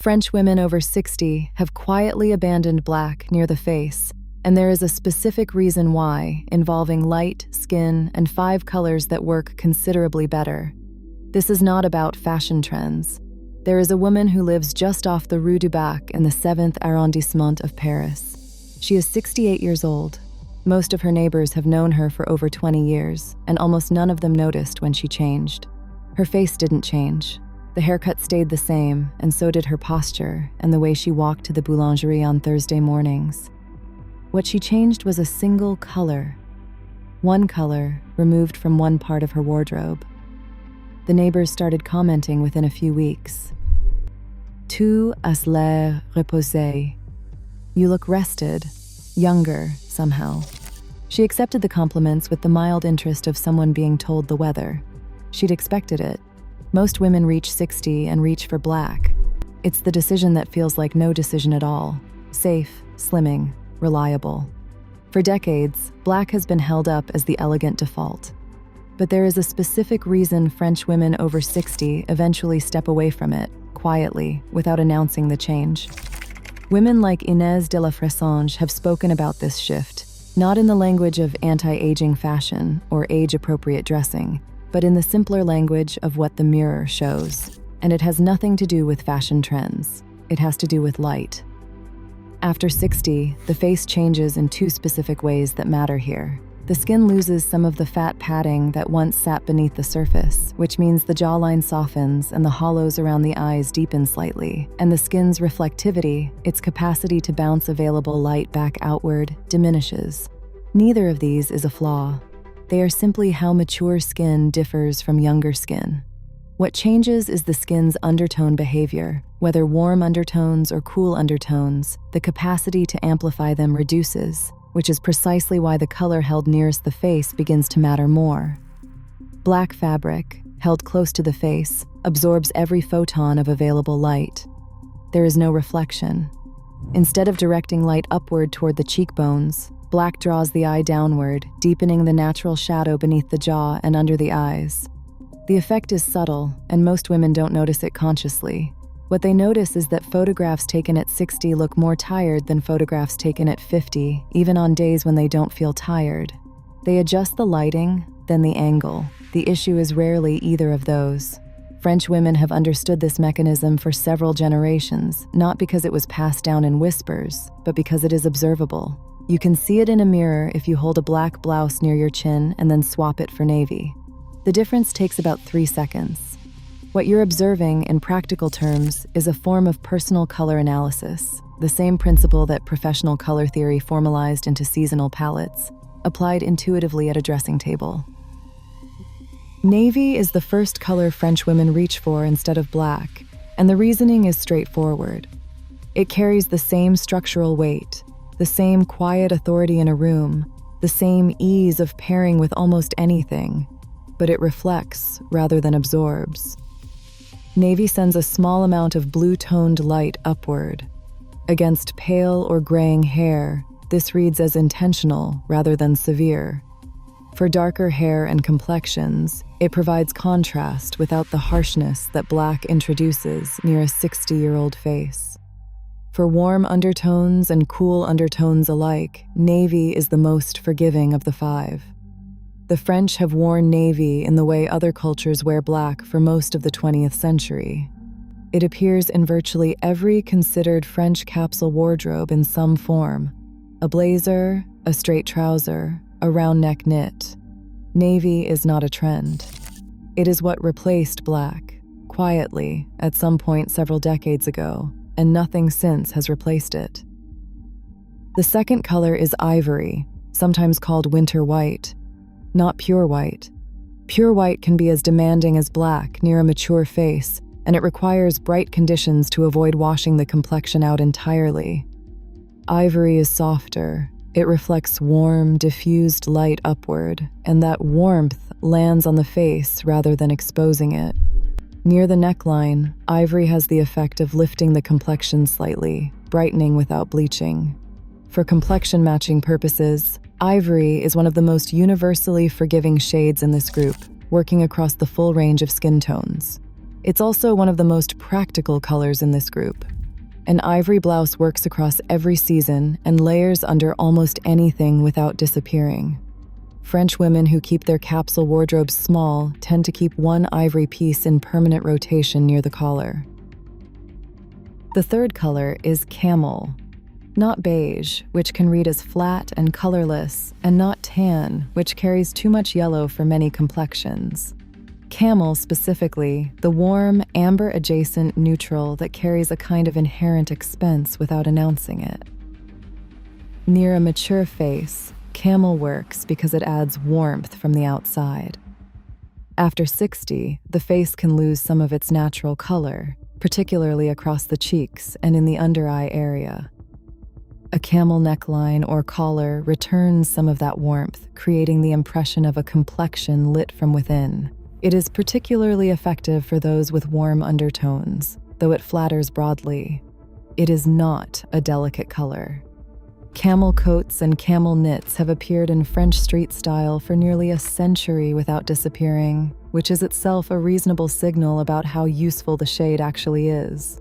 French women over 60 have quietly abandoned black near the face, and there is a specific reason why, involving light, skin, and 5 colors that work considerably better. This is not about fashion trends. There is a woman who lives just off the Rue du Bac in the 7th arrondissement of Paris. She is 68 years old. Most of her neighbors have known her for over 20 years, and almost none of them noticed when she changed. Her face didn't change. The haircut stayed the same, and so did her posture and the way she walked to the boulangerie on Thursday mornings. What she changed was a single color. One color removed from one part of her wardrobe. The neighbors started commenting within a few weeks. Tu as l'air reposé. You look rested, younger, somehow. She accepted the compliments with the mild interest of someone being told the weather. She'd expected it. Most women reach 60 and reach for black. It's the decision that feels like no decision at all. Safe, slimming, reliable. For decades, black has been held up as the elegant default. But there is a specific reason French women over 60 eventually step away from it, quietly, without announcing the change. Women like Inès de la Fressange have spoken about this shift, not in the language of anti-aging fashion or age-appropriate dressing, but in the simpler language of what the mirror shows. And it has nothing to do with fashion trends. It has to do with light. After 60, the face changes in 2 specific ways that matter here. The skin loses some of the fat padding that once sat beneath the surface, which means the jawline softens and the hollows around the eyes deepen slightly, and the skin's reflectivity, its capacity to bounce available light back outward, diminishes. Neither of these is a flaw. They are simply how mature skin differs from younger skin. What changes is the skin's undertone behavior. Whether warm undertones or cool undertones, the capacity to amplify them reduces, which is precisely why the color held nearest the face begins to matter more. Black fabric, held close to the face, absorbs every photon of available light. There is no reflection. Instead of directing light upward toward the cheekbones, black draws the eye downward, deepening the natural shadow beneath the jaw and under the eyes. The effect is subtle, and most women don't notice it consciously. What they notice is that photographs taken at 60 look more tired than photographs taken at 50, even on days when they don't feel tired. They adjust the lighting, then the angle. The issue is rarely either of those. French women have understood this mechanism for several generations, not because it was passed down in whispers, but because it is observable. You can see it in a mirror if you hold a black blouse near your chin and then swap it for navy. The difference takes about 3 seconds. What you're observing, in practical terms, is a form of personal color analysis, the same principle that professional color theory formalized into seasonal palettes, applied intuitively at a dressing table. Navy is the first color French women reach for instead of black, and the reasoning is straightforward. It carries the same structural weight, the same quiet authority in a room, the same ease of pairing with almost anything, but it reflects rather than absorbs. Navy sends a small amount of blue-toned light upward. Against pale or graying hair, this reads as intentional rather than severe. For darker hair and complexions, it provides contrast without the harshness that black introduces near a 60-year-old face. For warm undertones and cool undertones alike, navy is the most forgiving of the 5. The French have worn navy in the way other cultures wear black for most of the 20th century. It appears in virtually every considered French capsule wardrobe in some form: a blazer, a straight trouser, a round neck knit. Navy is not a trend. It is what replaced black, quietly, at some point several decades ago, and nothing since has replaced it. The second color is ivory, sometimes called winter white. Not pure white. Pure white can be as demanding as black near a mature face, and it requires bright conditions to avoid washing the complexion out entirely. Ivory is softer. It reflects warm, diffused light upward, and that warmth lands on the face rather than exposing it. Near the neckline, ivory has the effect of lifting the complexion slightly, brightening without bleaching. For complexion matching purposes, ivory is one of the most universally forgiving shades in this group, working across the full range of skin tones. It's also one of the most practical colors in this group. An ivory blouse works across every season and layers under almost anything without disappearing. French women who keep their capsule wardrobes small tend to keep one ivory piece in permanent rotation near the collar. The third color is camel. Not beige, which can read as flat and colorless, and not tan, which carries too much yellow for many complexions. Camel specifically, the warm, amber-adjacent neutral that carries a kind of inherent expense without announcing it. Near a mature face, camel works because it adds warmth from the outside. After 60, the face can lose some of its natural color, particularly across the cheeks and in the under-eye area. A camel neckline or collar returns some of that warmth, creating the impression of a complexion lit from within. It is particularly effective for those with warm undertones, though it flatters broadly. It is not a delicate color. Camel coats and camel knits have appeared in French street style for nearly a century without disappearing, which is itself a reasonable signal about how useful the shade actually is.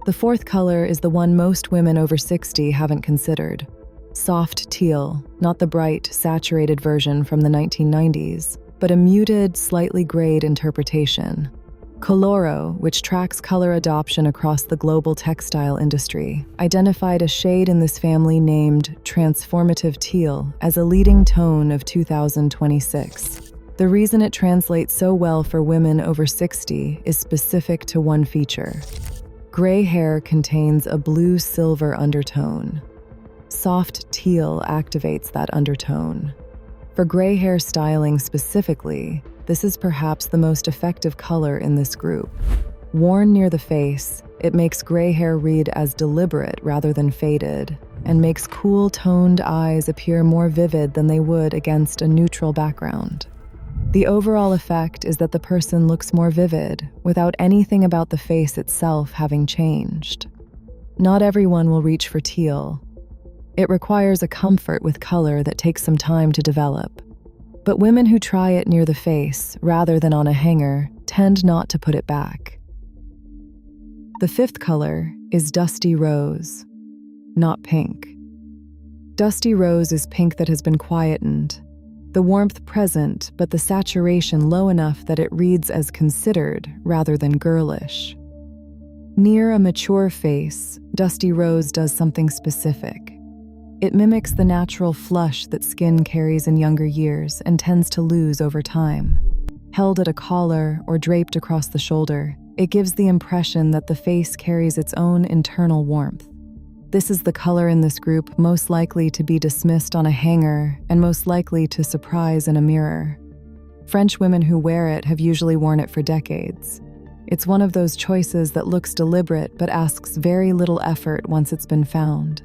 The fourth color is the one most women over 60 haven't considered. Soft teal, not the bright, saturated version from the 1990s, but a muted, slightly grayed interpretation. Coloro, which tracks color adoption across the global textile industry, identified a shade in this family named transformative teal as a leading tone of 2026. The reason it translates so well for women over 60 is specific to one feature. Gray hair contains a blue-silver undertone. Soft teal activates that undertone. For gray hair styling specifically, this is perhaps the most effective color in this group. Worn near the face, it makes gray hair read as deliberate rather than faded, and makes cool, toned eyes appear more vivid than they would against a neutral background. The overall effect is that the person looks more vivid, without anything about the face itself having changed. Not everyone will reach for teal. It requires a comfort with color that takes some time to develop. But women who try it near the face, rather than on a hanger, tend not to put it back. The fifth color is dusty rose, not pink. Dusty rose is pink that has been quietened. The warmth present, but the saturation low enough that it reads as considered rather than girlish. Near a mature face, dusty rose does something specific. It mimics the natural flush that skin carries in younger years and tends to lose over time. Held at a collar or draped across the shoulder, it gives the impression that the face carries its own internal warmth. This is the color in this group most likely to be dismissed on a hanger and most likely to surprise in a mirror. French women who wear it have usually worn it for decades. It's one of those choices that looks deliberate but asks very little effort once it's been found.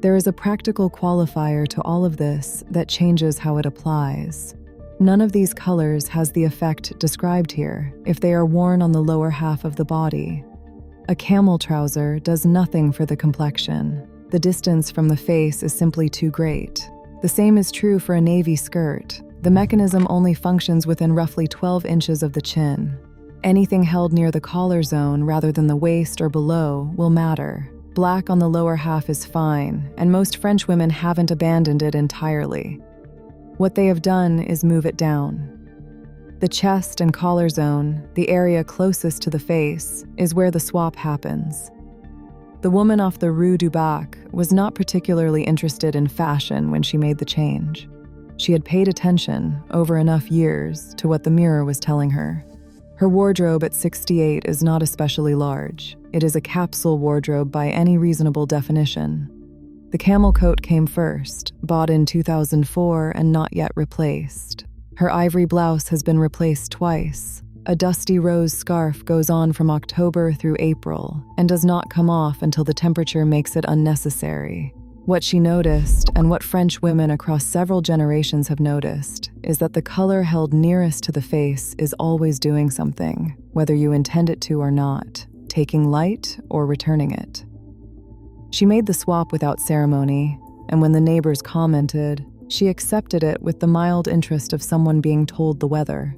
There is a practical qualifier to all of this that changes how it applies. None of these colors has the effect described here if they are worn on the lower half of the body. A camel trouser does nothing for the complexion. The distance from the face is simply too great. The same is true for a navy skirt. The mechanism only functions within roughly 12 inches of the chin. Anything held near the collar zone rather than the waist or below will matter. Black on the lower half is fine, and most French women haven't abandoned it entirely. What they have done is move it down. The chest and collar zone, the area closest to the face, is where the swap happens. The woman off the Rue du Bac was not particularly interested in fashion when she made the change. She had paid attention, over enough years, to what the mirror was telling her. Her wardrobe at 68 is not especially large. It is a capsule wardrobe by any reasonable definition. The camel coat came first, bought in 2004 and not yet replaced. Her ivory blouse has been replaced twice. A dusty rose scarf goes on from October through April and does not come off until the temperature makes it unnecessary. What she noticed, and what French women across several generations have noticed, is that the color held nearest to the face is always doing something, whether you intend it to or not, taking light or returning it. She made the swap without ceremony, and when the neighbors commented, she accepted it with the mild interest of someone being told the weather.